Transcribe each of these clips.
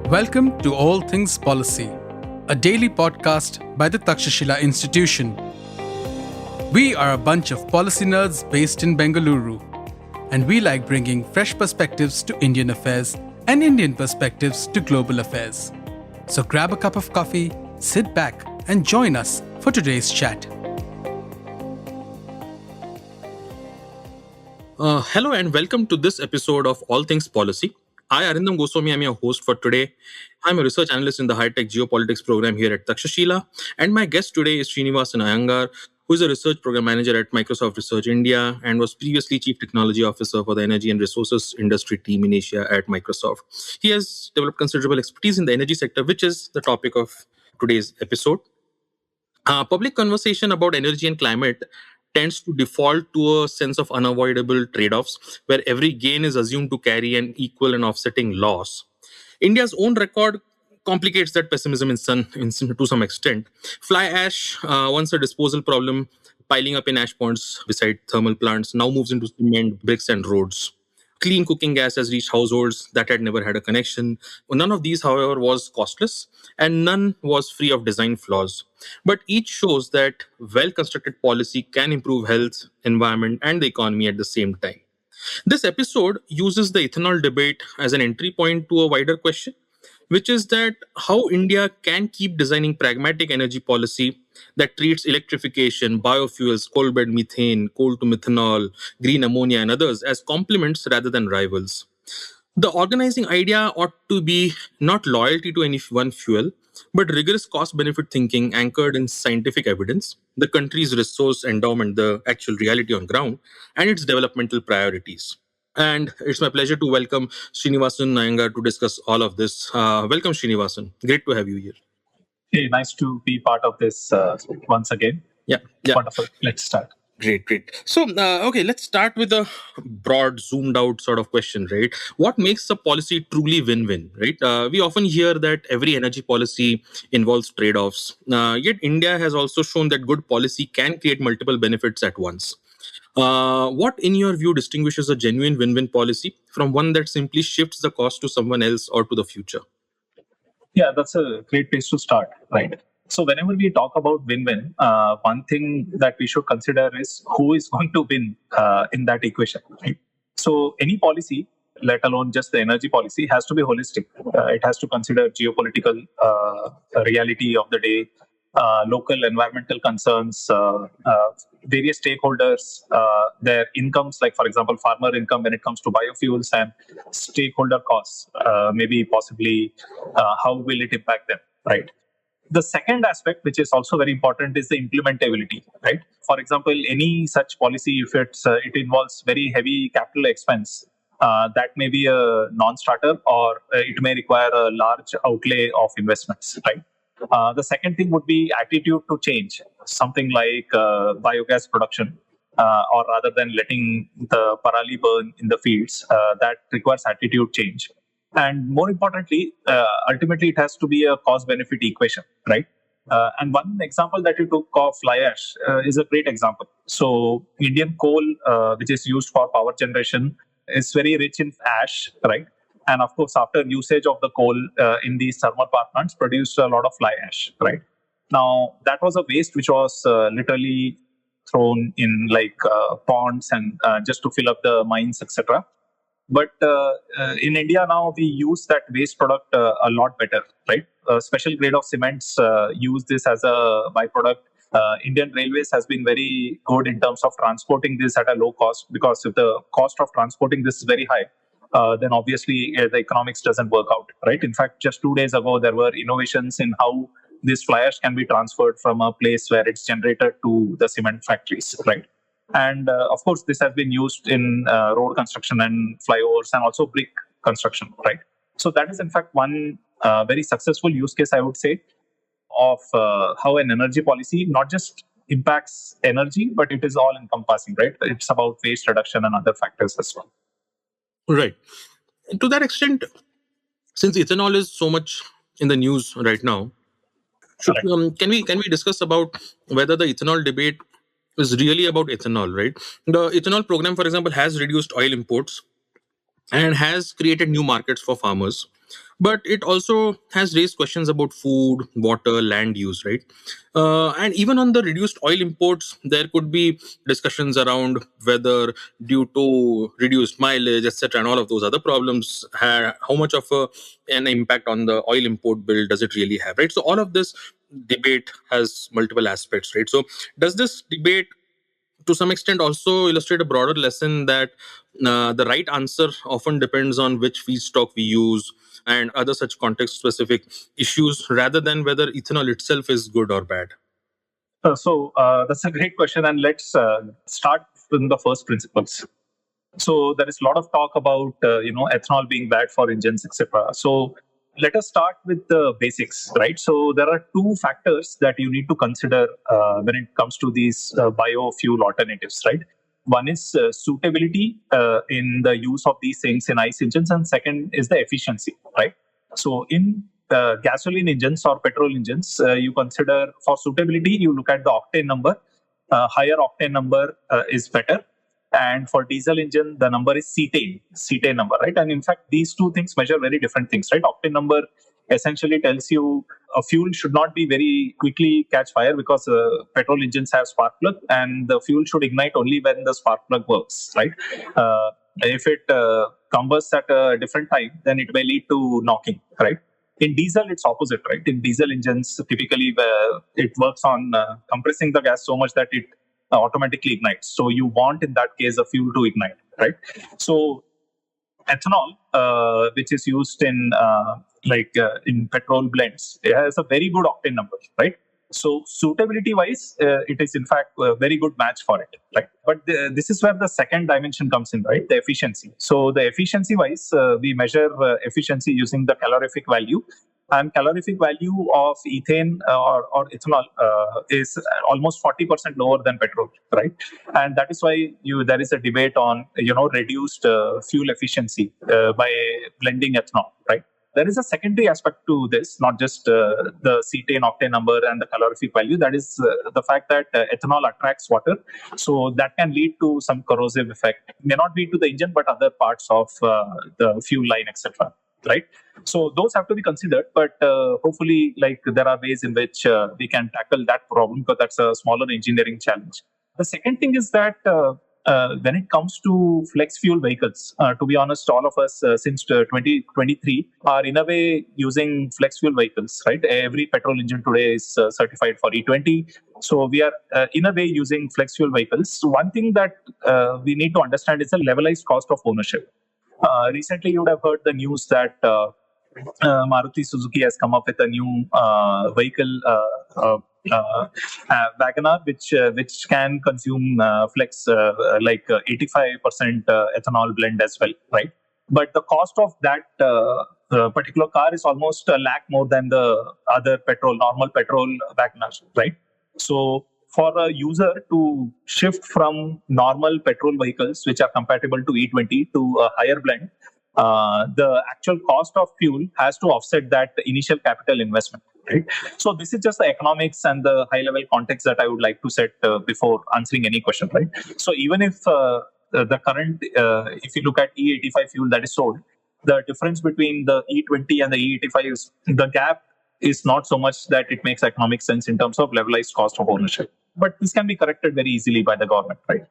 Welcome to All Things Policy, a daily podcast by the Takshashila Institution. We are a bunch of policy nerds based in Bengaluru, and we like bringing fresh perspectives to Indian affairs and Indian perspectives to global affairs. So grab a cup of coffee, sit back, and join us for today's chat. Hello and welcome to this episode of All Things Policy. I, Arindam Goswami, am your host for today. I'm a research analyst in the high-tech geopolitics program here at Takshashila, and my guest today is Srinivasan Iyengar, who is a research program manager at Microsoft Research India and was previously chief technology officer for the energy and resources industry team in Asia at Microsoft. He has developed considerable expertise in the energy sector, which is the topic of today's episode. Public conversation about energy and climate tends to default to a sense of unavoidable trade-offs, where every gain is assumed to carry an equal and offsetting loss. India's own record complicates that pessimism to some extent. Fly ash, once a disposal problem, piling up in ash ponds beside thermal plants, now moves into cement, bricks, and roads. Clean cooking gas has reached households that had never had a connection. None of these, however, was costless, and none was free of design flaws. But each shows that well-constructed policy can improve health, environment, and the economy at the same time. This episode uses the ethanol debate as an entry point to a wider question, which is that how India can keep designing pragmatic energy policy that treats electrification, biofuels, coal-bed methane, coal-to-methanol, green ammonia, and others as complements rather than rivals. The organizing idea ought to be not loyalty to any one fuel, but rigorous cost-benefit thinking anchored in scientific evidence, the country's resource endowment, the actual reality on ground, and its developmental priorities. And it's my pleasure to welcome Srinivasan Iyengar to discuss all of this. Welcome, Srinivasan. Great to have you here. Hey, nice to be part of this once again. Yeah. Wonderful. Let's start. Great. So, let's start with a broad, zoomed out sort of question, right? What makes a policy truly win-win, right? We often hear that every energy policy involves trade-offs. Yet India has also shown that good policy can create multiple benefits at once. What, in your view, distinguishes a genuine win-win policy from one that simply shifts the cost to someone else or to the future? Yeah, that's a great place to start, right? So whenever we talk about win-win, one thing that we should consider is who is going to win in that equation, right? So any policy, let alone just the energy policy, has to be holistic. It has to consider geopolitical reality of the day, local environmental concerns, various stakeholders, their incomes, like, for example, farmer income when it comes to biofuels, and stakeholder costs, maybe possibly how will it impact them, right? The second aspect, which is also very important, is the implementability, right? For example, any such policy, if it involves very heavy capital expense, that may be a non-starter, or it may require a large outlay of investments, right? The second thing would be attitude to change, something like biogas production, or rather than letting the parali burn in the fields, that requires attitude change. And more importantly, ultimately, it has to be a cost-benefit equation, right? And one example that you took of fly ash is a great example. So Indian coal, which is used for power generation, is very rich in ash, right? And of course, after usage of the coal in these thermal power plants, produced a lot of fly ash, right? Now, that was a waste which was literally thrown in ponds and just to fill up the mines, etc. But in India now, we use that waste product a lot better, right? Special grade of cements use this as a byproduct. Indian Railways has been very good in terms of transporting this at a low cost, because if the cost of transporting this is very high, then obviously the economics doesn't work out, right? In fact, just 2 days ago, there were innovations in how this fly ash can be transferred from a place where it's generated to the cement factories, right? And of course, this has been used in road construction and flyovers, and also brick construction, right? So that is in fact one very successful use case, I would say, of how an energy policy not just impacts energy, but it is all encompassing, right? It's about waste reduction and other factors as well. Right. To that extent, since ethanol is so much in the news right now, can we discuss about whether the ethanol debate is really about ethanol, right? The ethanol program, for example, has reduced oil imports and has created new markets for farmers. but it also has raised questions about food, water, land use, right? And even on the reduced oil imports, there could be discussions around whether, due to reduced mileage, etc., and all of those other problems, how much of an impact on the oil import bill does it really have, right? So all of this debate has multiple aspects, right? So does this debate to some extent also illustrate a broader lesson that the right answer often depends on which feedstock we use and other such context specific issues, rather than whether ethanol itself is good or bad? That's a great question, and let's start from the first principles. So there is a lot of talk about ethanol being bad for engines, etc. So let us start with the basics, right? So there are two factors that you need to consider when it comes to these biofuel alternatives, right? One is suitability in the use of these things in ICE engines, and second is the efficiency, right? So in gasoline engines or petrol engines, you consider for suitability, you look at the octane number. Higher octane number is better, and for diesel engine the number is cetane number, right? And in fact these two things measure very different things, right? Octane number essentially tells you a fuel should not be very quickly catch fire, because petrol engines have spark plug and the fuel should ignite only when the spark plug works, right? If it combusts at a different time, then it may lead to knocking, right? In diesel, it's opposite, right? In diesel engines, typically it works on compressing the gas so much that it automatically ignites. So you want, in that case, a fuel to ignite, right? So ethanol, which is used in petrol blends, it has a very good octane number, right? So suitability wise, it is in fact a very good match for it, right? But this is where the second dimension comes in, right? The efficiency. So the efficiency wise, we measure efficiency using the calorific value. And calorific value of ethane or ethanol is almost 40% lower than petrol, right? And that is why there is a debate on reduced fuel efficiency by blending ethanol, right? There is a secondary aspect to this, not just the cetane octane number and the calorific value. That is the fact that ethanol attracts water, so that can lead to some corrosive effect. May not be to the engine, but other parts of the fuel line, etc. Right? So those have to be considered, but hopefully, there are ways in which we can tackle that problem, because that's a smaller engineering challenge. The second thing is that when it comes to flex fuel vehicles, to be honest, all of us since 2023 are in a way using flex fuel vehicles, right? Every petrol engine today is certified for E20. So we are in a way using flex fuel vehicles. So one thing that we need to understand is the levelized cost of ownership. Recently, you would have heard the news that Maruti Suzuki has come up with a new vehicle, Wagoner, which can consume flex 85% ethanol blend as well, right? But the cost of that particular car is almost a lakh more than the other normal petrol Wagoners, right? So for a user to shift from normal petrol vehicles, which are compatible to E20, to a higher blend, the actual cost of fuel has to offset that initial capital investment, right? So this is just the economics and the high-level context that I would like to set before answering any question, right? So even if the current, if you look at E85 fuel that is sold, the difference between the E20 and the E85 is the gap is not so much that it makes economic sense in terms of levelized cost of ownership. But this can be corrected very easily by the government, right?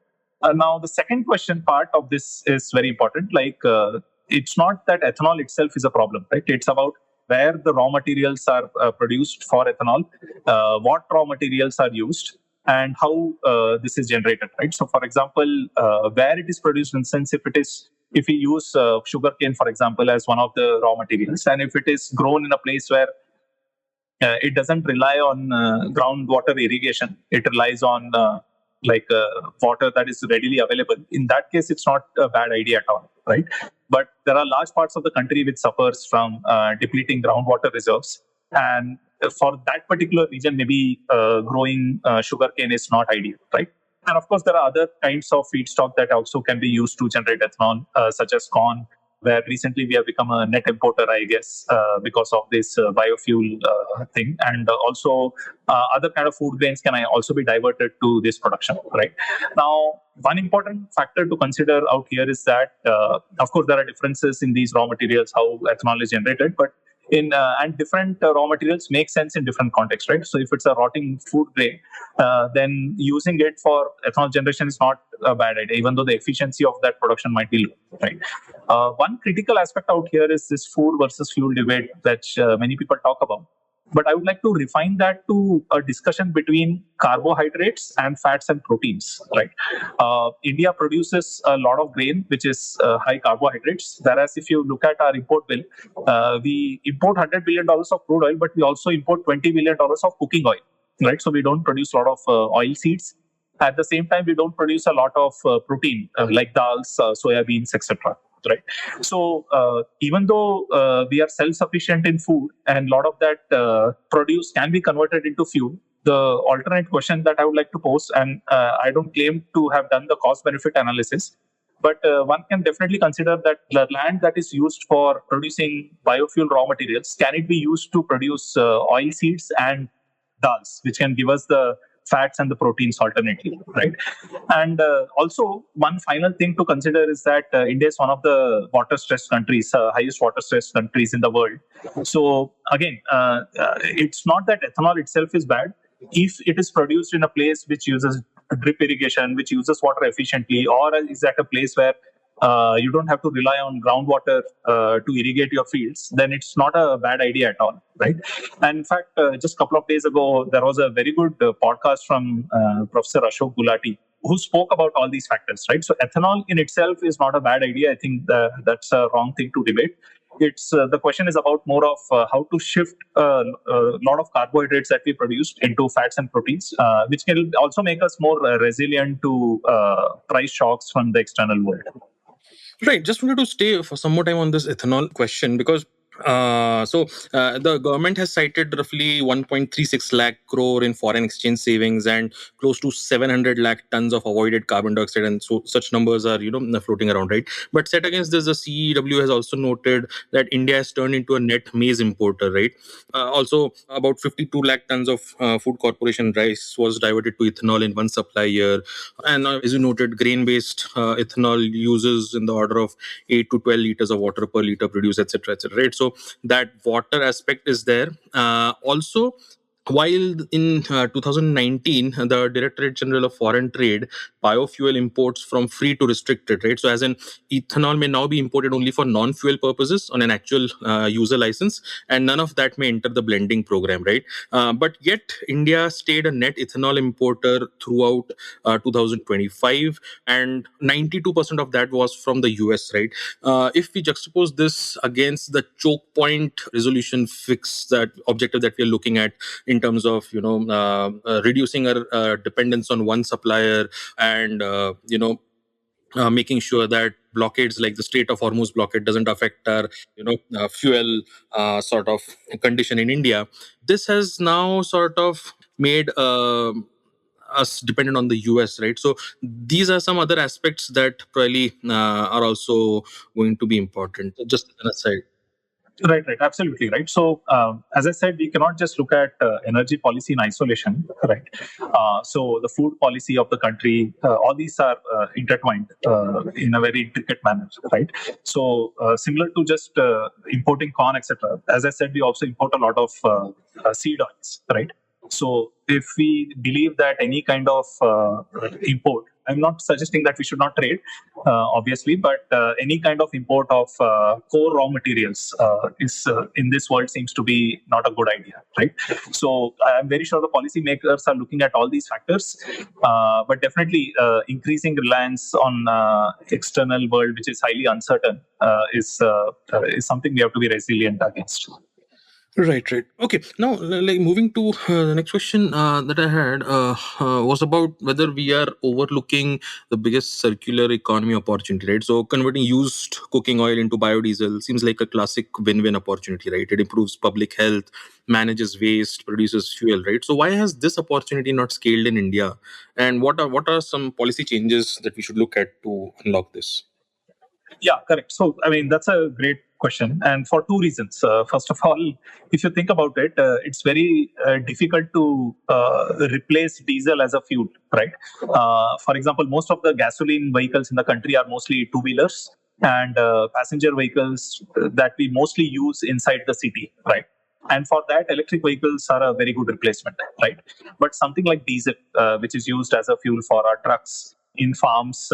Now, the second question part of this is very important. It's not that ethanol itself is a problem, right? It's about where the raw materials are produced for ethanol, what raw materials are used, and how this is generated, right? So, for example, where it is produced, in sense, if we use sugarcane, for example, as one of the raw materials, and if it is grown in a place where it doesn't rely on groundwater irrigation, it relies on water that is readily available. In that case, it's not a bad idea at all, right? But there are large parts of the country which suffers from depleting groundwater reserves, and for that particular region, maybe growing sugarcane is not ideal, right? And of course, there are other kinds of feedstock that also can be used to generate ethanol, such as corn, where recently we have become a net importer, I guess, because of this biofuel thing. And also other kind of food grains can also be diverted to this production, right? Now, one important factor to consider out here is that, of course, there are differences in these raw materials, how ethanol is generated, but and different raw materials make sense in different contexts, right? So if it's a rotting food grain, then using it for ethanol generation is not a bad idea, even though the efficiency of that production might be low, right? One critical aspect out here is this food versus fuel debate, which many people talk about. But I would like to refine that to a discussion between carbohydrates and fats and proteins, right? India produces a lot of grain, which is high carbohydrates. Whereas if you look at our import bill, we import $100 billion of crude oil, but we also import $20 billion of cooking oil, right? So we don't produce a lot of oil seeds. At the same time, we don't produce a lot of protein like dals, soya beans, etc. Right. So even though we are self-sufficient in food and a lot of that produce can be converted into fuel, the alternate question that I would like to pose, and I don't claim to have done the cost-benefit analysis, but one can definitely consider that the land that is used for producing biofuel raw materials, can it be used to produce oil seeds and dals, which can give us the fats and the proteins alternately, right? And also, one final thing to consider is that India is one of the water-stressed countries, highest water-stressed countries in the world. So again, it's not that ethanol itself is bad. If it is produced in a place which uses drip irrigation, which uses water efficiently, or is at a place where you don't have to rely on groundwater to irrigate your fields, then it's not a bad idea at all, right? And in fact, just a couple of days ago, there was a very good podcast from Professor Ashok Gulati, who spoke about all these factors, right? So ethanol in itself is not a bad idea. I think that's a wrong thing to debate. It's the question is about more of how to shift a lot of carbohydrates that we produce into fats and proteins, which can also make us more resilient to price shocks from the external world. Right. Just wanted to stay for some more time on this ethanol question because the government has cited roughly 1.36 lakh crore in foreign exchange savings and close to 700 lakh tons of avoided carbon dioxide, and so such numbers are floating around, right? But set against this, the CEW has also noted that India has turned into a net maize importer, right? Also, about 52 lakh tons of food corporation rice was diverted to ethanol in one supply year, and as you noted, grain-based ethanol uses in the order of 8 to 12 liters of water per liter produced, etc., etc. Right? So that water aspect is there. Also, while in 2019, the Directorate General of Foreign Trade, biofuel imports from free to restricted, right? So as in ethanol may now be imported only for non-fuel purposes on an actual user license, and none of that may enter the blending program, right? But yet India stayed a net ethanol importer throughout 2025, and 92% of that was from the US, right? If we juxtapose this against the choke point resolution fix, that objective that we are looking at in terms of reducing our dependence on one supplier and making sure that blockades like the Strait of Hormuz blockade doesn't affect our fuel sort of condition in India. This has now sort of made us dependent on the US, right? So these are some other aspects that probably are also going to be important. Just an aside. Right, absolutely right. So, as I said, we cannot just look at energy policy in isolation, right? So, the food policy of the country, all these are intertwined in a very intricate manner, right? So, similar to just importing corn, etc. As I said, we also import a lot of seed oils, right? So, if we believe that any kind of import, I'm not suggesting that we should not trade, obviously, but any kind of import of core raw materials is in this world seems to be not a good idea, right? So I'm very sure the policymakers are looking at all these factors, but definitely increasing reliance on external world, which is highly uncertain, is something we have to be resilient against. Right. Okay. Now, like moving to the next question that I had was about whether we are overlooking the biggest circular economy opportunity, right? So, converting used cooking oil into biodiesel seems like a classic win-win opportunity, right? It improves public health, manages waste, produces fuel, right? So, why has this opportunity not scaled in India? And what are some policy changes that we should look at to unlock this? Yeah, correct. So, I mean, that's a great question, and for two reasons. First of all, if you think about it, it's very difficult to replace diesel as a fuel, right? For example, most of the gasoline vehicles in the country are mostly two-wheelers and passenger vehicles that we mostly use inside the city, right? And for that, electric vehicles are a very good replacement, right? But something like diesel, which is used as a fuel for our trucks in farms,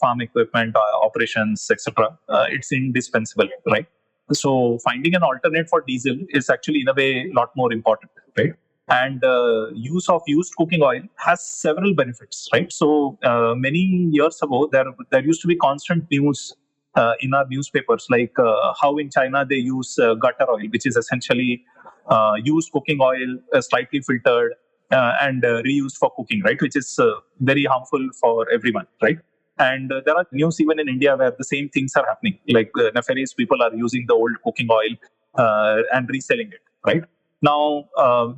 farm equipment, operations, etc., it's indispensable, right? So finding an alternate for diesel is actually in a way a lot more important, right? And use of used cooking oil has several benefits, right? So many years ago, there used to be constant news in our newspapers, like how in China they use gutter oil, which is essentially used cooking oil, slightly filtered and reused for cooking, right? Which is very harmful for everyone, right? And there are news even in India where the same things are happening, like nefarious people are using the old cooking oil and reselling it, right? Now,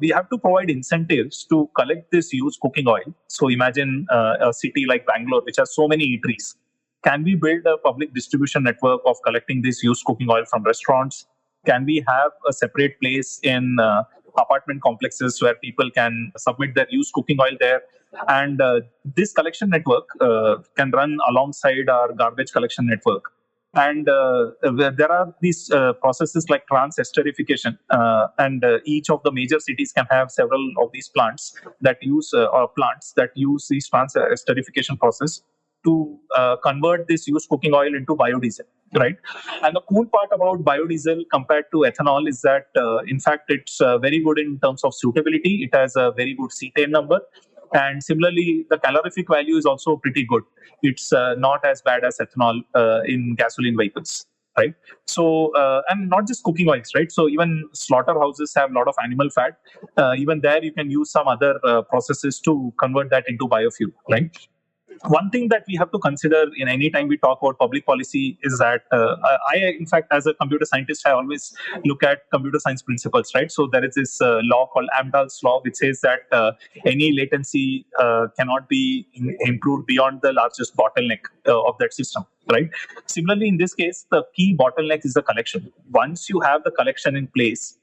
we have to provide incentives to collect this used cooking oil. So imagine a city like Bangalore, which has so many eateries. Can we build a public distribution network of collecting this used cooking oil from restaurants? Can we have a separate place in apartment complexes where people can submit their used cooking oil there? And this collection network can run alongside our garbage collection network. And there are these processes like trans-esterification, and each of the major cities can have several of these plants that use this trans-esterification process to convert this used cooking oil into biodiesel, right? And the cool part about biodiesel compared to ethanol is that, in fact, it's very good in terms of suitability. It has a very good cetane number. And similarly, the calorific value is also pretty good. It's not as bad as ethanol in gasoline vehicles, right? So, and not just cooking oils, right? So even slaughterhouses have a lot of animal fat. Even there, you can use some other processes to convert that into biofuel, right? One thing that we have to consider in any time we talk about public policy is that in fact, as a computer scientist, I always look at computer science principles, right? So there is this law called Amdahl's law, which says that any latency cannot be improved beyond the largest bottleneck of that system, right? Similarly, in this case, the key bottleneck is the collection. Once you have the collection in place,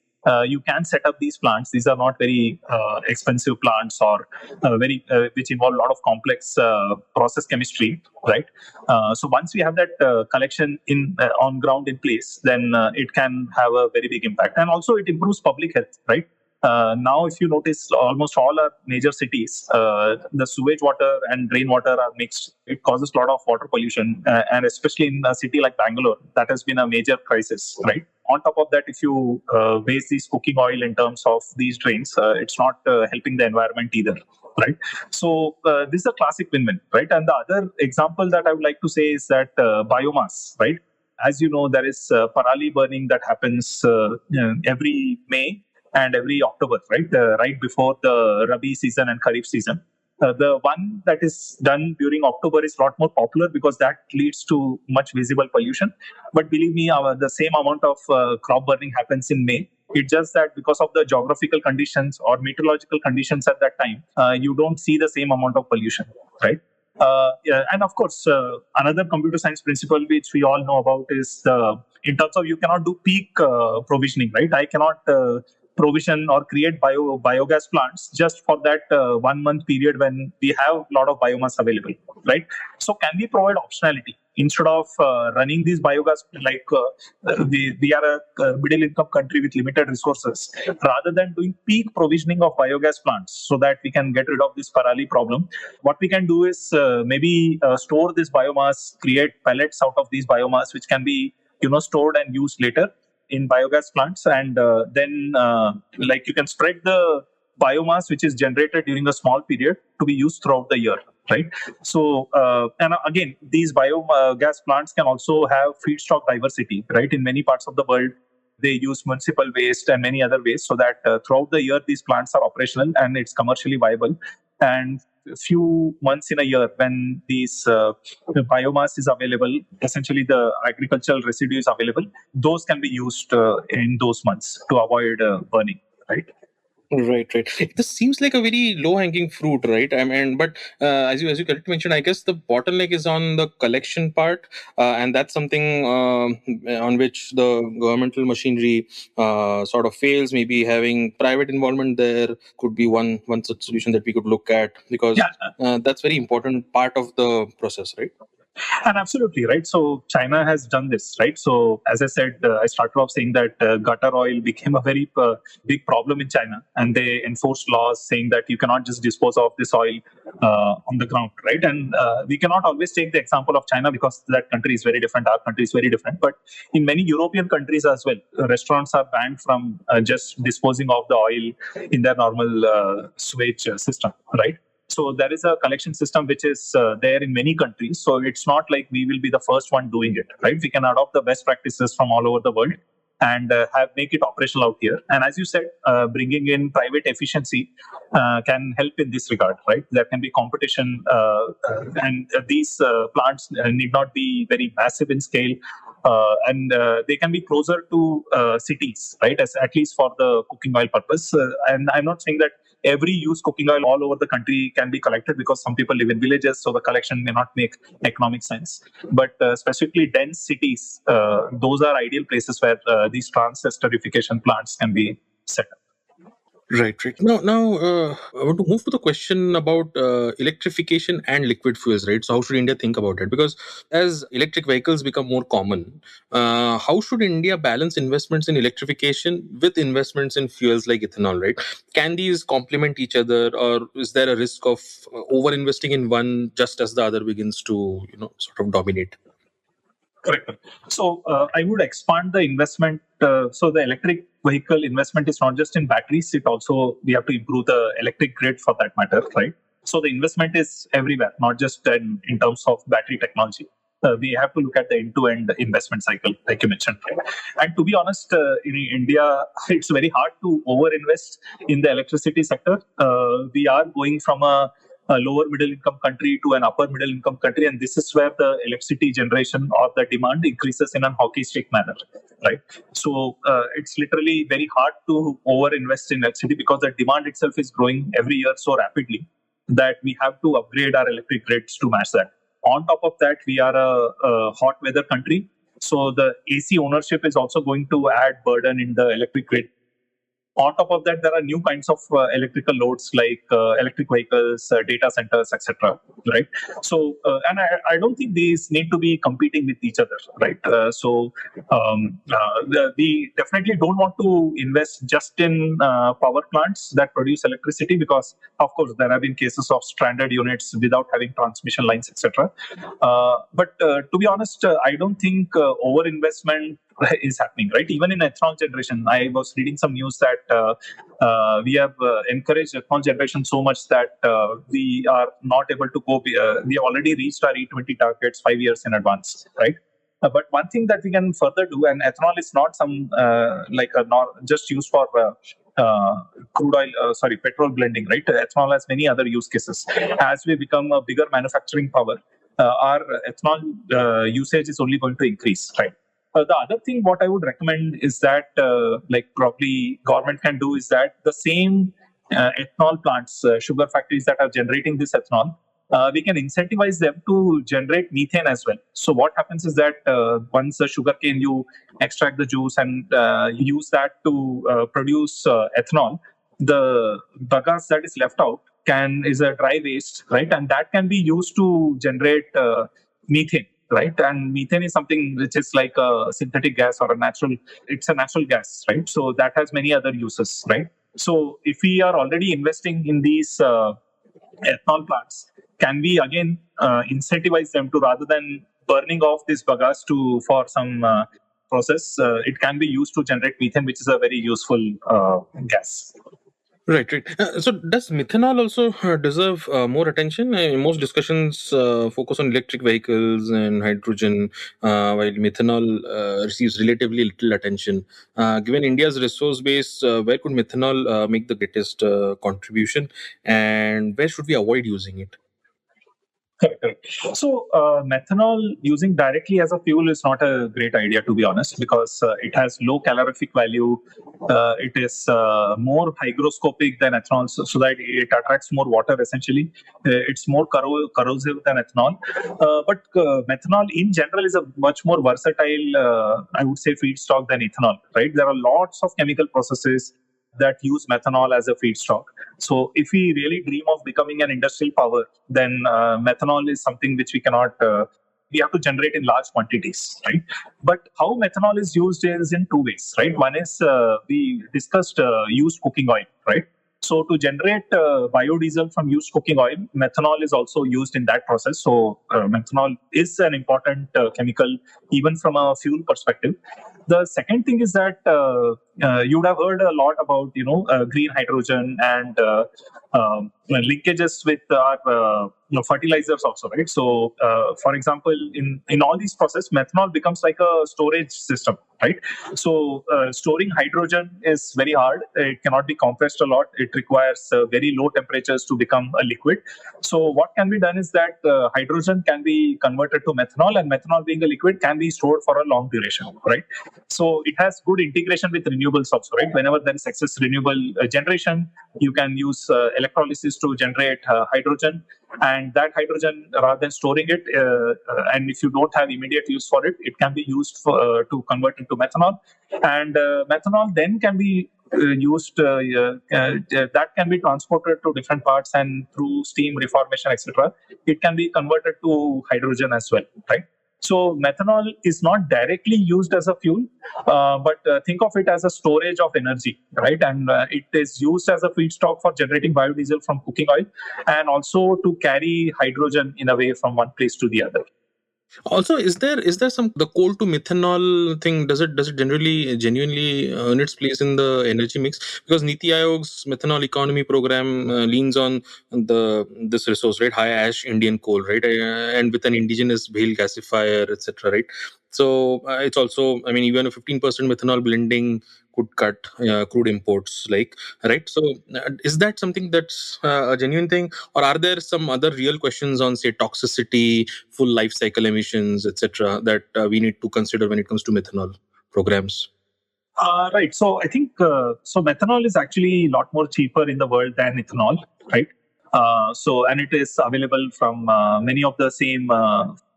you can set up these plants. These are not very expensive plants or which involve a lot of complex process chemistry, right? So once we have that collection on ground in place, then it can have a very big impact, and also it improves public health, right? Now, if you notice, almost all our major cities, the sewage water and rainwater are mixed. It causes a lot of water pollution, and especially in a city like Bangalore, that has been a major crisis, right? On top of that, if you waste this cooking oil in terms of these drains, it's not helping the environment either, right? So this is a classic win-win, right? And the other example that I would like to say is that biomass, right? As you know, there is parali burning that happens every May and every October, right? Right before the Rabi season and Kharif season. The one that is done during October is a lot more popular because that leads to much visible pollution. But believe me, the same amount of crop burning happens in May. It's just that because of the geographical conditions or meteorological conditions at that time, you don't see the same amount of pollution, right? Yeah, and of course, another computer science principle which we all know about is in terms of you cannot do peak provisioning, right? I cannot provision or create biogas plants just for that 1 month period when we have a lot of biomass available, right? So can we provide optionality instead of running these biogas, like we are a middle income country with limited resources, rather than doing peak provisioning of biogas plants so that we can get rid of this parali problem? What we can do is maybe store this biomass, create pellets out of these biomass, which can be stored and used later in biogas plants, and then like you can spread the biomass which is generated during a small period to be used throughout the year, right? So and again, these biogas plants can also have feedstock diversity, right? In many parts of the world, they use municipal waste and many other waste, so that throughout the year these plants are operational and it's commercially viable. And few months in a year when these the biomass is available, essentially the agricultural residue is available, those can be used in those months to avoid burning, right? Right. This seems like a very low-hanging fruit, right? I mean, but as you correctly mentioned, I guess the bottleneck is on the collection part, and that's something on which the governmental machinery sort of fails. Maybe having private involvement there could be one such solution that we could look at, because Yeah, that's very important part of the process, right? and absolutely right. So China has done this, right? So as I said, I started off saying that gutter oil became a very big problem in China, and they enforced laws saying that you cannot just dispose of this oil on the ground, right? And we cannot always take the example of China because that country is very different. Our country is very different. But in many European countries as well, restaurants are banned from just disposing of the oil in their normal sewage system, right? So there is a collection system which is there in many countries. So it's not like we will be the first one doing it, right? We can adopt the best practices from all over the world and make it operational out here. And as you said, bringing in private efficiency can help in this regard, right? There can be competition, and these plants need not be very massive in scale. And they can be closer to cities, right? As at least for the cooking oil purpose. And I'm not saying that every used cooking oil all over the country can be collected because some people live in villages, so the collection may not make economic sense. But specifically dense cities, those are ideal places where these transesterification plants can be set up. Right. Now, I want to move to the question about electrification and liquid fuels, right? So, how should India think about it? Because as electric vehicles become more common, how should India balance investments in electrification with investments in fuels like ethanol, right? Can these complement each other, or is there a risk of over investing in one just as the other begins to, sort of dominate? Correct. So I would expand the investment. So the electric vehicle investment is not just in batteries; it also we have to improve the electric grid for that matter, right? So the investment is everywhere, not just in terms of battery technology. We have to look at the end-to-end investment cycle, like you mentioned. Right? And to be honest, in India, it's very hard to over-invest in the electricity sector. We are going from a lower middle income country to an upper middle income country, and this is where the electricity generation or the demand increases in a hockey stick manner, right? So it's literally very hard to over invest in electricity because the demand itself is growing every year so rapidly that we have to upgrade our electric grids to match that. On top of that, we are a hot weather country, so the AC ownership is also going to add burden in the electric grid. On top of that, there are new kinds of electrical loads like electric vehicles, data centers, etc. Right. So, and I don't think these need to be competing with each other. Right. We definitely don't want to invest just in power plants that produce electricity because, of course, there have been cases of stranded units without having transmission lines, etc. But to be honest, I don't think overinvestment is happening, right? Even in ethanol generation, I was reading some news that we have encouraged ethanol generation so much that we are not able to go. We already reached our E20 targets 5 years in advance, right? But one thing that we can further do, and ethanol is not some not just used for crude oil, petrol blending, right? Ethanol has many other use cases. As we become a bigger manufacturing power, our ethanol usage is only going to increase, right? The other thing, what I would recommend is that, probably government can do is that the same ethanol plants, sugar factories that are generating this ethanol, we can incentivize them to generate methane as well. So what happens is that once the sugarcane you extract the juice and you use that to produce ethanol, the bagasse that is left out is a dry waste, right? And that can be used to generate methane, right? And methane is something which is like a synthetic gas or it's a natural gas, right? So that has many other uses, right? So if we are already investing in these ethanol plants, can we again incentivize them to, rather than burning off this bagasse for some process, it can be used to generate methane, which is a very useful gas. Right. So, does methanol also deserve more attention? Most discussions focus on electric vehicles and hydrogen, while methanol receives relatively little attention. Given India's resource base, where could methanol make the greatest contribution, and where should we avoid using it? Correct. So, methanol using directly as a fuel is not a great idea, to be honest, because it has low calorific value. It is more hygroscopic than ethanol, so that it attracts more water essentially. It's more corrosive than ethanol. But methanol in general is a much more versatile, I would say, feedstock than ethanol, right? There are lots of chemical processes that use methanol as a feedstock. So if we really dream of becoming an industrial power, then methanol is something which we cannot. We have to generate in large quantities, right? But how methanol is used is in two ways, right? One is we discussed used cooking oil, right? So to generate biodiesel from used cooking oil, methanol is also used in that process. So methanol is an important chemical, even from a fuel perspective. The second thing is that you would have heard a lot about green hydrogen and linkages with our fertilizers also, right? So for example, in all these processes, methanol becomes like a storage system, right? So storing hydrogen is very hard. It cannot be compressed a lot. It requires very low temperatures to become a liquid. So what can be done is that hydrogen can be converted to methanol, and methanol being a liquid can be stored for a long duration, right? So it has good integration with renewables also, right? Whenever there is excess renewable generation, you can use electrolysis to generate hydrogen, and that hydrogen, rather than storing it, and if you don't have immediate use for it, it can be used to convert into methanol, and methanol then can be used that can be transported to different parts, and through steam reformation, etc., it can be converted to hydrogen as well, right? So methanol is not directly used as a fuel, but think of it as a storage of energy, right? And it is used as a feedstock for generating biodiesel from cooking oil, and also to carry hydrogen in a way from one place to the other. Also, is there some the coal to methanol thing? Does it generally genuinely earn its place in the energy mix? Because Niti Aayog's methanol economy program leans on this resource, right? High ash Indian coal, right? And with an indigenous bale gasifier, etc., right? So it's also, I mean, even a 15% methanol blending could cut crude imports, like, right? So is that something that's a genuine thing, or are there some other real questions on, say, toxicity, full life cycle emissions, etc., that we need to consider when it comes to methanol programs? Right. So I think methanol is actually a lot more cheaper in the world than ethanol, right? And it is available from many of the same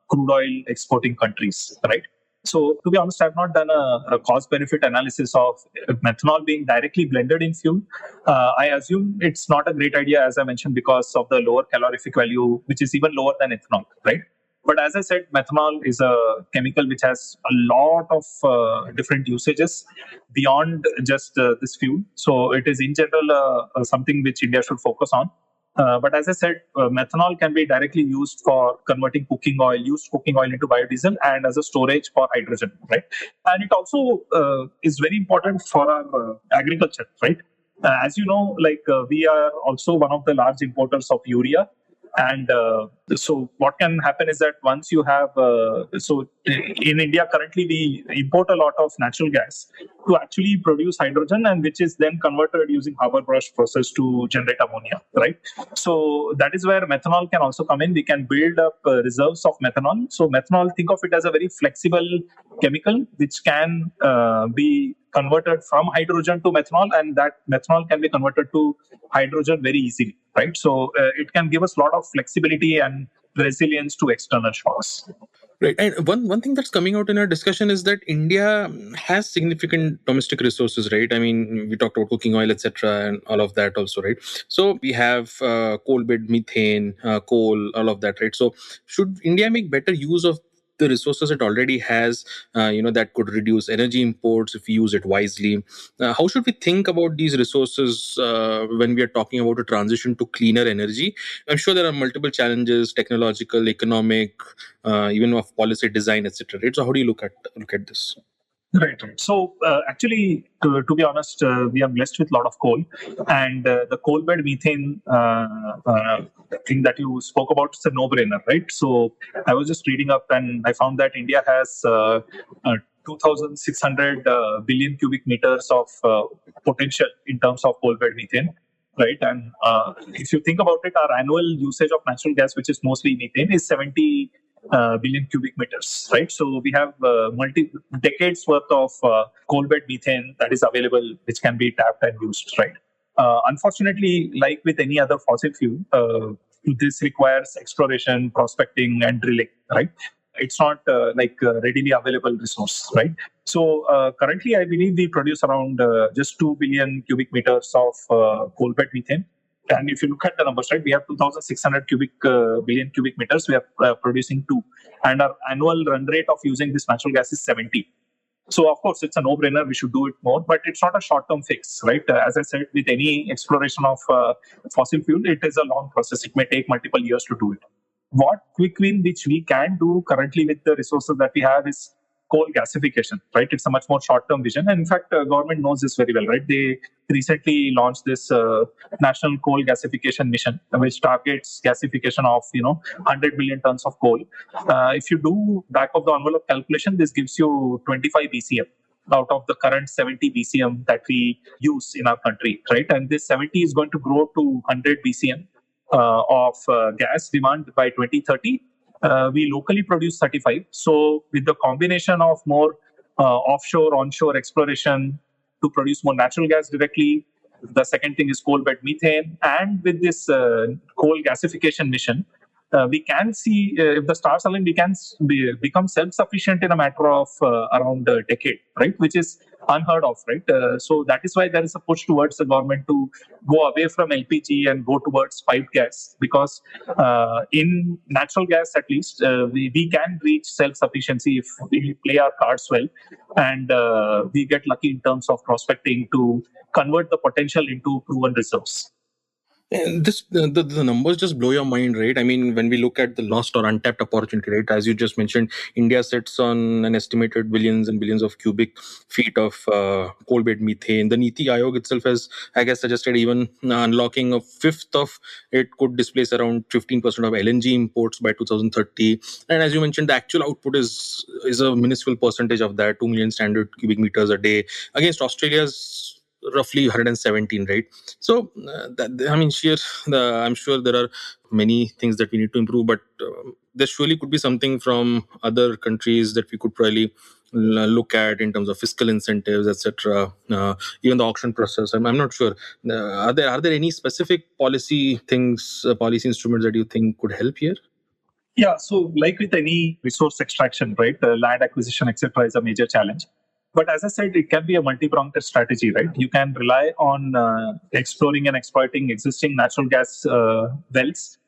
crude oil exporting countries, right? So to be honest, I've not done a cost benefit analysis of methanol being directly blended in fuel. I assume it's not a great idea, as I mentioned, because of the lower calorific value, which is even lower than ethanol, right? But as I said, methanol is a chemical which has a lot of different usages beyond just this fuel. So it is in general something which India should focus on. But as I said, methanol can be directly used for converting used cooking oil into biodiesel, and as a storage for hydrogen, right? And it also is very important for our agriculture, right? As you know, we are also one of the large importers of urea. And so what can happen is that once you have, in India currently we import a lot of natural gas to actually produce hydrogen, and which is then converted using Haber-Bosch process to generate ammonia, right? So that is where methanol can also come in. We can build up reserves of methanol. So methanol, think of it as a very flexible chemical which can be converted from hydrogen to methanol, and that methanol can be converted to hydrogen very easily, right? So it can give us a lot of flexibility and resilience to external shocks. Right. And one thing that's coming out in our discussion is that India has significant domestic resources, right? I mean, we talked about cooking oil, etc., and all of that also, right? So we have coal bed, methane, coal, all of that, right? So should India make better use of the resources it already has, that could reduce energy imports if we use it wisely? How should we think about these resources when we are talking about a transition to cleaner energy? I'm sure there are multiple challenges, technological, economic, even of policy design, etc. Right? So how do you look at this? Right. So actually, to be honest, we are blessed with a lot of coal, and the coal bed methane thing that you spoke about is a no-brainer, right? So I was just reading up, and I found that India has 2,600 billion cubic meters of potential in terms of coal bed methane. right? And if you think about it, our annual usage of natural gas, which is mostly methane, is 70 billion cubic meters, right? So we have multi decades worth of coal bed methane that is available, which can be tapped and used, right? Unfortunately, like with any other fossil fuel, this requires exploration, prospecting, and drilling, right? It's not readily available resource, right? So currently, I believe we produce around just 2 billion cubic meters of coal bed methane. And if you look at the numbers, right, we have 2,600 billion cubic meters. We are producing two, and our annual run rate of using this natural gas is 70. So, of course, it's a no-brainer. We should do it more, but it's not a short-term fix, right? As I said, with any exploration of fossil fuel, it is a long process. It may take multiple years to do it. What quick win which we can do currently with the resources that we have is coal gasification, right? It's a much more short-term vision. And in fact, government knows this very well, right? They recently launched this national coal gasification mission, which targets gasification of, 100 million tons of coal. If you do back of the envelope calculation, this gives you 25 BCM out of the current 70 BCM that we use in our country, right? And this 70 is going to grow to 100 BCM of gas demand by 2030. We locally produce 35. So with the combination of more offshore, onshore exploration to produce more natural gas directly, the second thing is coal bed methane, and with this coal gasification mission, we can see if the stars align, we can become self-sufficient in a matter of around a decade, right? Which is unheard of, right? So that is why there is a push towards the government to go away from LPG and go towards piped gas, because in natural gas, at least, we can reach self-sufficiency if we play our cards well, and we get lucky in terms of prospecting to convert the potential into proven reserves. And the numbers just blow your mind, right? I mean, when we look at the lost or untapped opportunity, right? As you just mentioned, India sits on an estimated billions and billions of cubic feet of coal bed methane. The Niti Aayog itself has, I guess, suggested even unlocking a fifth of it could displace around 15% of LNG imports by 2030. And as you mentioned, the actual output is a minuscule percentage of that, 2 million standard cubic meters a day, against Australia's roughly 117, right? So I'm sure there are many things that we need to improve, but there surely could be something from other countries that we could probably look at in terms of fiscal incentives, etc. Even the auction process. I'm not sure. Are there any specific policy instruments that you think could help here? Yeah, so like with any resource extraction, right, land acquisition, etc., is a major challenge. But as I said, it can be a multi-pronged strategy, right? You can rely on exploring and exploiting existing natural gas wells.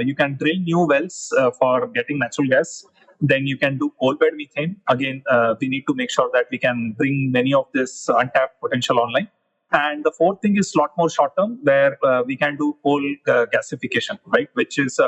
You can drill new wells for getting natural gas. Then you can do coal bed methane. Again, we need to make sure that we can bring many of this untapped potential online. And the fourth thing is a lot more short term, where we can do coal gasification, right? Which is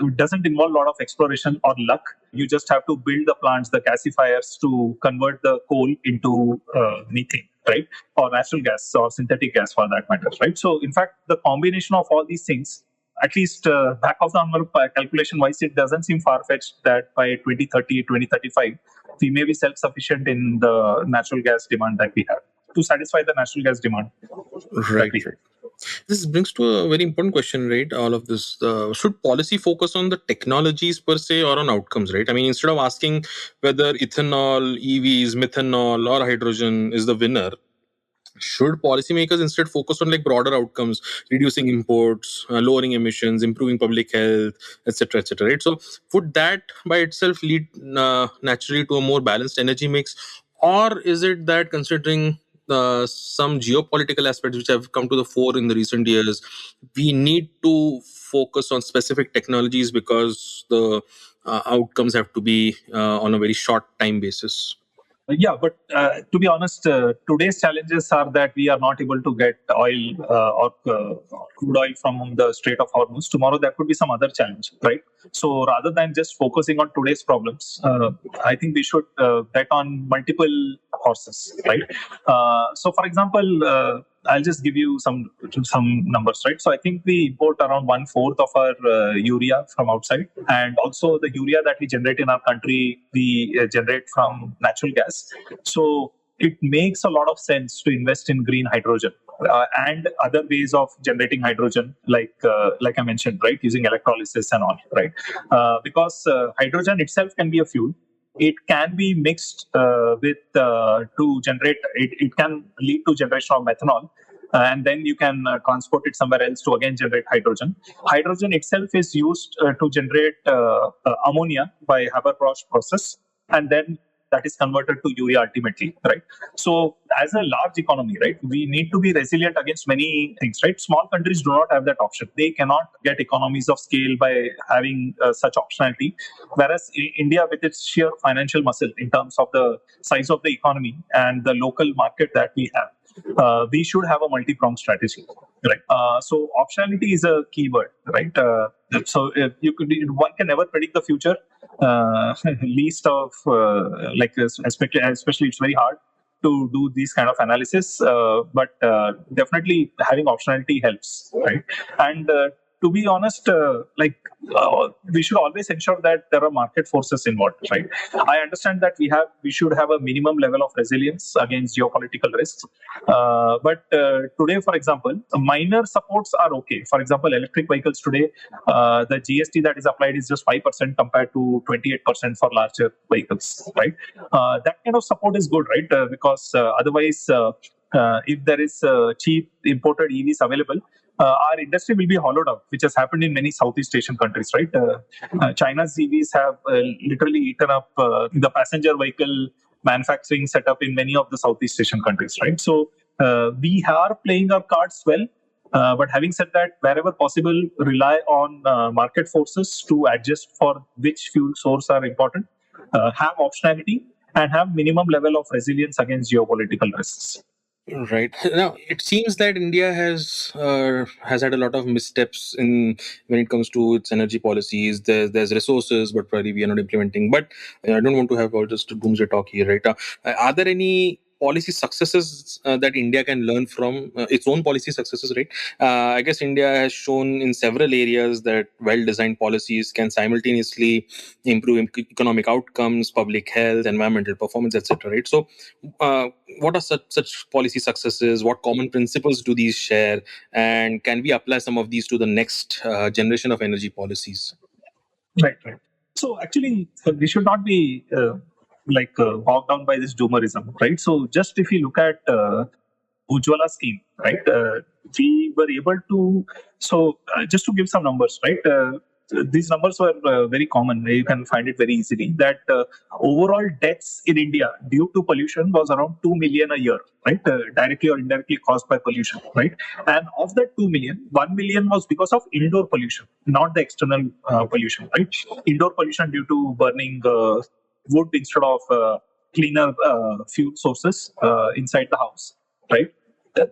it doesn't involve a lot of exploration or luck. You just have to build the plants, the gasifiers, to convert the coal into methane, right? Or natural gas or synthetic gas for that matter, right? So, in fact, the combination of all these things, at least back of the envelope calculation wise, it doesn't seem far-fetched that by 2030, 2035, we may be self-sufficient in the natural gas demand that we have to satisfy the natural gas demand. Right. This brings to a very important question, right? All of this. Should policy focus on the technologies per se or on outcomes, right? I mean, instead of asking whether ethanol, EVs, methanol, or hydrogen is the winner, should policymakers instead focus on like broader outcomes, reducing imports, lowering emissions, improving public health, etc., etc., right? So would that by itself lead naturally to a more balanced energy mix, or is it that considering some geopolitical aspects which have come to the fore in the recent years, we need to focus on specific technologies because the outcomes have to be on a very short time basis? Yeah, but to be honest, today's challenges are that we are not able to get oil or crude oil from the Strait of Hormuz. Tomorrow, there could be some other challenge, right? So rather than just focusing on today's problems, I think we should bet on multiple horses, right? So, for example, I'll just give you some numbers, right? So I think we import around 1/4 of our urea from outside, and also the urea that we generate in our country, we generate from natural gas. So it makes a lot of sense to invest in green hydrogen, and other ways of generating hydrogen, like I mentioned, right, using electrolysis and all, right? Because hydrogen itself can be a fuel. It can be mixed with to generate. It can lead to generation of methanol, and then you can transport it somewhere else to again generate hydrogen. Hydrogen itself is used to generate ammonia by Haber-Bosch process, and then that is converted to urea ultimately, right? So as a large economy, right, we need to be resilient against many things, right? Small countries do not have that option. They cannot get economies of scale by having such optionality. Whereas India, with its sheer financial muscle in terms of the size of the economy and the local market that we have, we should have a multi-pronged strategy, right? So optionality is a key word, right? So if you could, one can never predict the future. Least of especially it's very hard to do these kind of analysis, but definitely having optionality helps, right? And to be honest, we should always ensure that there are market forces involved, right? I understand that we should have a minimum level of resilience against geopolitical risks, but today, for example, minor supports are okay. For example, electric vehicles today, the GST that is applied is just 5% compared to 28% for larger vehicles, right? That kind of support is good, right? Because otherwise, if there is cheap imported EVs available, our industry will be hollowed out, which has happened in many Southeast Asian countries, right? China's EVs have literally eaten up the passenger vehicle manufacturing setup in many of the Southeast Asian countries, right? So we are playing our cards well. But having said that, wherever possible, rely on market forces to adjust for which fuel source are important, have optionality, and have minimum level of resilience against geopolitical risks. Right. Now, it seems that India has had a lot of missteps in when it comes to its energy policies. There's resources, but probably we are not implementing. But I don't want to have all just doomsday talk here, right? Are there any policy successes that India can learn from its own policy successes, right? I guess India has shown in several areas that well-designed policies can simultaneously improve economic outcomes, public health, environmental performance, etc. Right. So, uh, what are such policy successes? What common principles do these share? And can we apply some of these to the next generation of energy policies? Right, right. So actually, we should not be bogged down by this doomerism, right? So just if you look at Ujjwala scheme, right? We were able to. So just to give some numbers, right? These numbers were very common. You can find it very easily. That overall deaths in India due to pollution was around 2 million a year, right? Directly or indirectly caused by pollution, right? And of that 2 million, 1 million was because of indoor pollution, not the external pollution, right? Indoor pollution due to burning wood instead of cleaner fuel sources inside the house, right?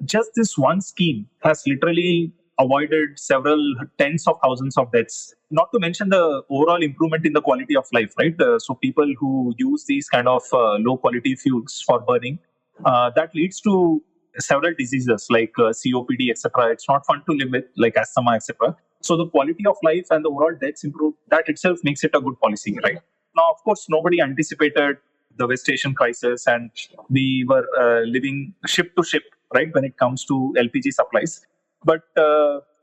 Just this one scheme has literally avoided several tens of thousands of deaths. Not to mention the overall improvement in the quality of life, right? So people who use these kind of low quality fuels for burning, that leads to several diseases like COPD, etc. It's not fun to live with, like asthma, etc. So the quality of life and the overall deaths improve. That itself makes it a good policy, right? Now, of course, nobody anticipated the West Asian crisis, and we were living ship to ship, right, when it comes to LPG supplies. But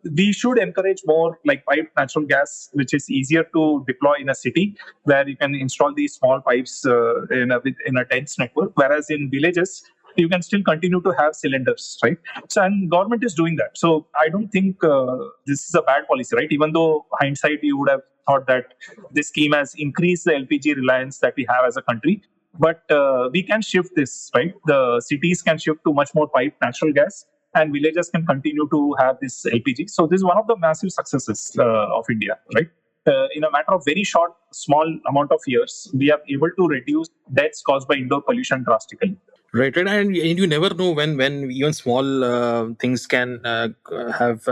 we should encourage more like piped natural gas, which is easier to deploy in a city where you can install these small pipes in a dense network. Whereas in villages, you can still continue to have cylinders, right? So, and government is doing that. So, I don't think this is a bad policy, right? Even though hindsight, you would have thought that this scheme has increased the LPG reliance that we have as a country. But we can shift this, right? The cities can shift to much more piped natural gas, and villages can continue to have this LPG. So this is one of the massive successes of India, right? In a matter of very short, small amount of years, we are able to reduce deaths caused by indoor pollution drastically. Right, right, and you never know when even small things can have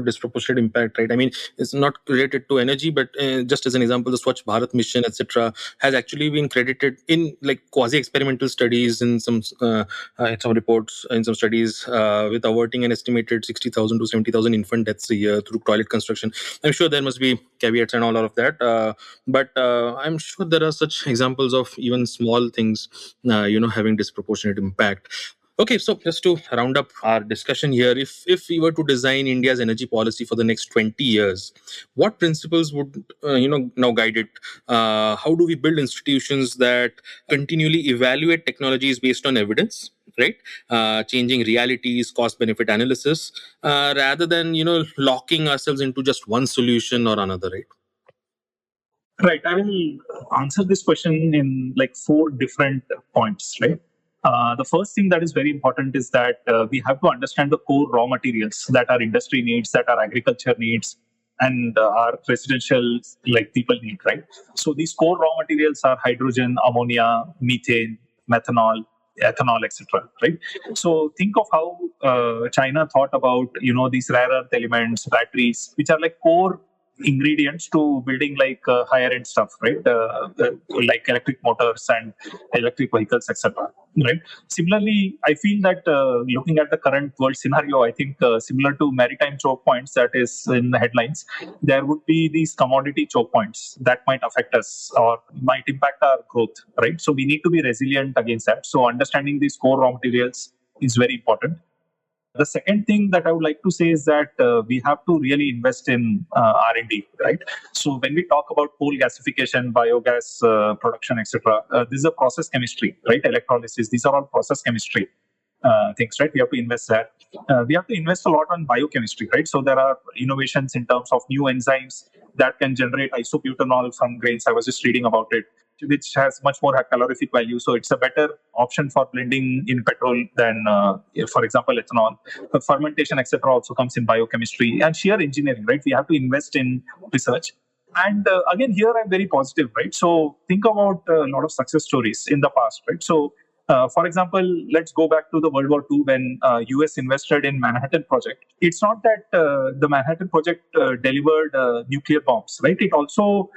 disproportionate impact, right? I mean, it's not related to energy, but just as an example, the Swachh Bharat mission, etc., has actually been credited in like quasi-experimental studies in some reports, in some studies, with averting an estimated 60,000 to 70,000 infant deaths a year through toilet construction. I'm sure there must be caveats and all of that, but I'm sure there are such examples of even small things, having disproportionate impact. Okay, so just to round up our discussion here, if we were to design India's energy policy for the next 20 years, what principles would now guide it? How do we build institutions that continually evaluate technologies based on evidence, right? Changing realities, cost benefit analysis, rather than locking ourselves into just one solution or another, right? Right. I will answer this question in like four different points, right? The first thing that is very important is that we have to understand the core raw materials that our industry needs, that our agriculture needs, and our residential like people need, right? So these core raw materials are hydrogen, ammonia, methane, methanol, ethanol, etc. Right. So think of how China thought about these rare earth elements, batteries, which are like core ingredients to building like higher end stuff, right? Like electric motors and electric vehicles, etc. Right. Similarly, I feel that looking at the current world scenario, I think similar to maritime choke points that is in the headlines, there would be these commodity choke points that might affect us or might impact our growth, right? So we need to be resilient against that. So understanding these core raw materials is very important. The second thing that I would like to say is that we have to really invest in R&D, right? So when we talk about coal gasification, biogas production, etc., this is a process chemistry, right? Electrolysis, these are all process chemistry things, right? We have to invest there. We have to invest a lot on biochemistry, right? So there are innovations in terms of new enzymes that can generate isobutanol from grains. I was just reading about it, which has much more calorific value. So it's a better option for blending in petrol than, for example, ethanol. Fermentation, etc., also comes in biochemistry and sheer engineering, right? We have to invest in research. And again, here I'm very positive, right? So think about a lot of success stories in the past, right? So for example, let's go back to the World War II when US invested in Manhattan Project. It's not that the Manhattan Project delivered nuclear bombs, right? It also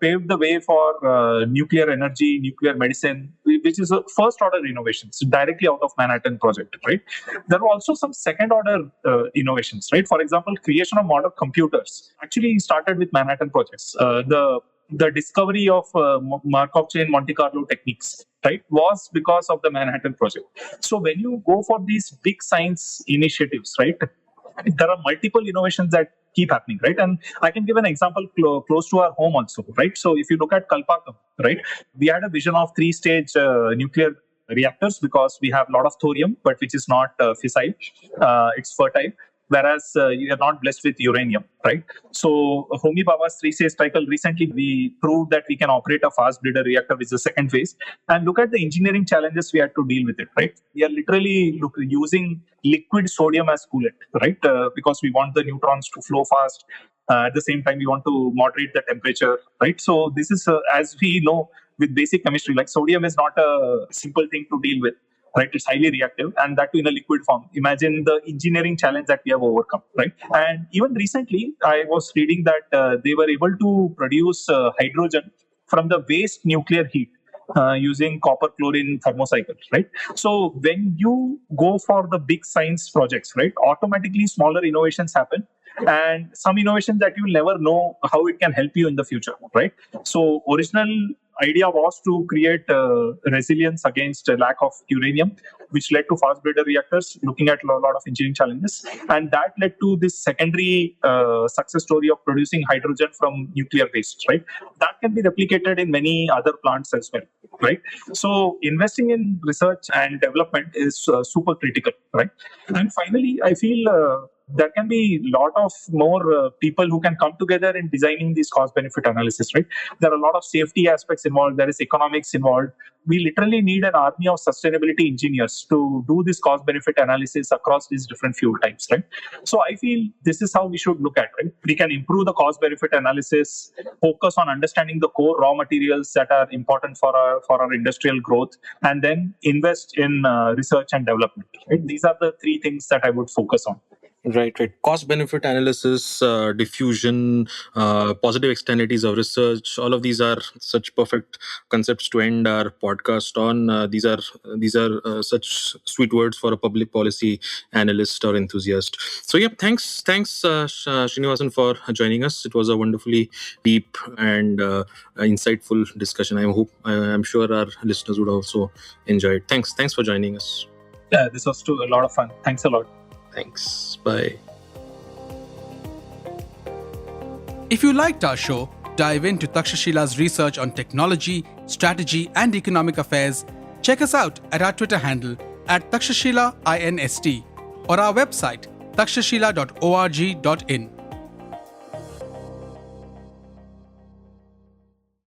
paved the way for nuclear energy, nuclear medicine, which is a first order innovations directly out of Manhattan Project, right? There were also some second order innovations, right? For example, creation of modern computers actually started with Manhattan projects. The discovery of Markov chain Monte Carlo techniques, right, was because of the Manhattan Project. So when you go for these big science initiatives, right, there are multiple innovations that keep happening, right? And I can give an example close to our home also, right? So if you look at Kalpakam, right, we had a vision of three-stage nuclear reactors because we have a lot of thorium, but which is not fissile, it's fertile. Whereas you are not blessed with uranium, right? So Homi Bhabha's three-stage cycle, recently we proved that we can operate a fast breeder reactor, which is the second phase. And look at the engineering challenges we had to deal with it, right? We are literally using liquid sodium as coolant, right? Because we want the neutrons to flow fast. At the same time, we want to moderate the temperature, right? So this is, as we know, with basic chemistry, like sodium is not a simple thing to deal with, right? It's highly reactive, and that too in a liquid form. Imagine the engineering challenge that we have overcome, right? And even recently, I was reading that they were able to produce hydrogen from the waste nuclear heat using copper chlorine thermocycle, right? So when you go for the big science projects, right, automatically smaller innovations happen, and some innovations that you never know how it can help you in the future, right? So original idea was to create resilience against lack of uranium, which led to fast breeder reactors, looking at a lot of engineering challenges. And that led to this secondary success story of producing hydrogen from nuclear waste, right? That can be replicated in many other plants as well, right? So investing in research and development is super critical, right? And finally, I feel there can be a lot of more people who can come together in designing these cost benefit analysis, right? There are a lot of safety aspects involved. There is economics involved. We literally need an army of sustainability engineers to do this cost benefit analysis across these different fuel types, right? So I feel this is how we should look at it, right? We can improve the cost benefit analysis, focus on understanding the core raw materials that are important for our industrial growth, and then invest in research and development, right? These are the three things that I would focus on. Right. Cost benefit analysis, diffusion, positive externalities of research. All of these are such perfect concepts to end our podcast on. These are such sweet words for a public policy analyst or enthusiast. So yeah, thanks, Srinivasan, for joining us. It was a wonderfully deep and insightful discussion. I'm sure our listeners would also enjoy it. Thanks for joining us. Yeah, this was a lot of fun. Thanks a lot. Thanks. Bye. If you liked our show, dive into Takshashila's research on technology, strategy, and economic affairs. Check us out at our Twitter handle at Takshashila INST or our website takshashila.org.in.